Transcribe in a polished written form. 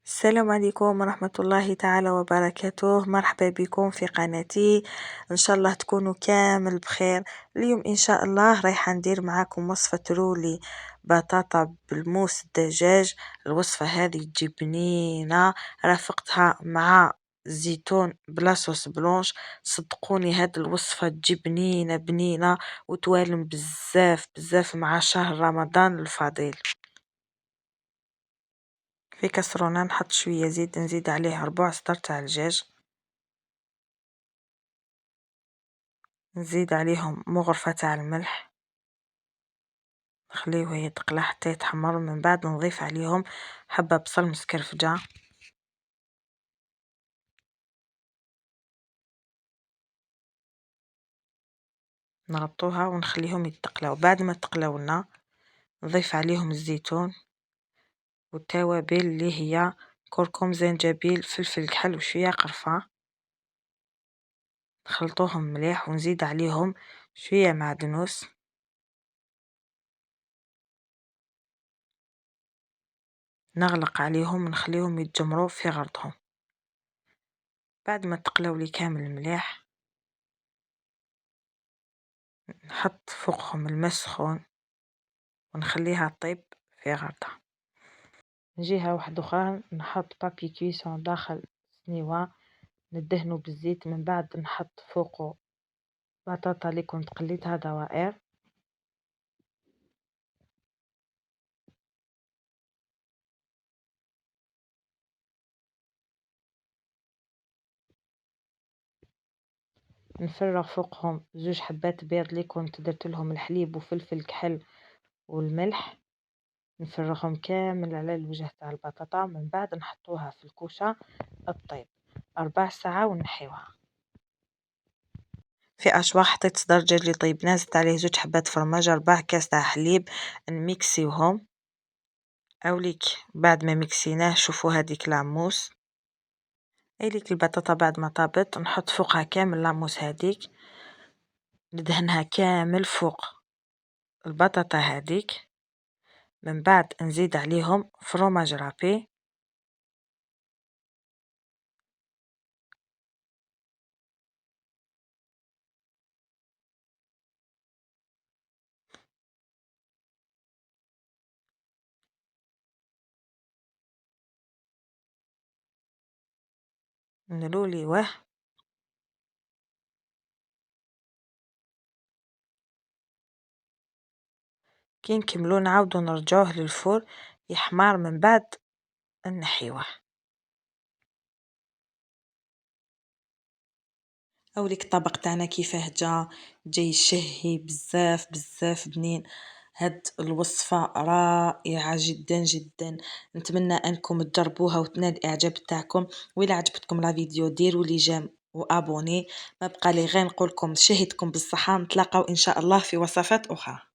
السلام عليكم ورحمة الله تعالى وبركاته. مرحبا بكم في قناتي. إن شاء الله تكونوا كامل بخير. اليوم إن شاء الله رايحة ندير معاكم وصفة رولي بطاطا بالموس الدجاج. الوصفة هذه تجي بنينة، رافقتها مع زيتون بلا صوص بلونش. صدقوني هاد الوصفة تجي بنينة بنينة وتوالم بزاف بزاف مع شهر رمضان الفضيل. في كسرونة نحط شوية زيت، نزيد عليه ربع صدر تاع الدجاج، نزيد عليهم مغرفة تاع الملح، نخليه يتقلى حتى يتحمر. من بعد نضيف عليهم حبة بصل مسكرفجة، نغطوها ونخليهم يتقلاو. بعد ما تقلاو لنا نضيف عليهم الزيتون والتوابل اللي هي كركم زنجبيل فلفل كحل وشوية قرفة، نخلطوهم مليح ونزيد عليهم شوية معدنوس، نغلق عليهم ونخليهم يتجمروا في غرضهم. بعد ما تقلاو لي كامل مليح نحط فوقهم الماء السخون ونخليها طيب في غرضها. من جهة واحدة أخرى نحط بابي كويسون داخل سنيوة ندهنه بالزيت، من بعد نحط فوقه بطاطا اللي كنت قليتها دوائر، نفرغ فوقهم زوج حبات بيض اللي كنت درت لهم الحليب وفلفل كحل والملح، نفرغهم كامل على الوجه تاع البطاطا. من بعد نحطوها في الكوشة الطيب 4 ساعة ونحيوها. في أشواح حطيت صدر دجاج اللي طيب، نزلت عليه زوج حبات فرماج، 4 كاس تاع حليب، نميكسيوهم. أوليك بعد ما ميكسيناه شوفوا هذيك العموس، أيليك البطاطا بعد ما طابت نحط فوقها كامل العموس هذيك، ندهنها كامل فوق البطاطا هذيك. من بعد نزيد عليهم فروماج رابي، نلوليوه. كي نكملو نعاودو نرجعوه للفور يحمر، من بعد نحيوه. أوليك الطبق تاعنا كيفاه جاي شهي بزاف بزاف بنين. هاد الوصفة رائعة جدا جدا، نتمنى انكم تجربوها وتنال الاعجاب تاعكم. وإلا عجبتكم لا فيديو ديروا لي جيم وابوني. ما بقى لي غير نقولكم شهيتكم بالصحة، نتلاقاو ان شاء الله في وصفات اخرى.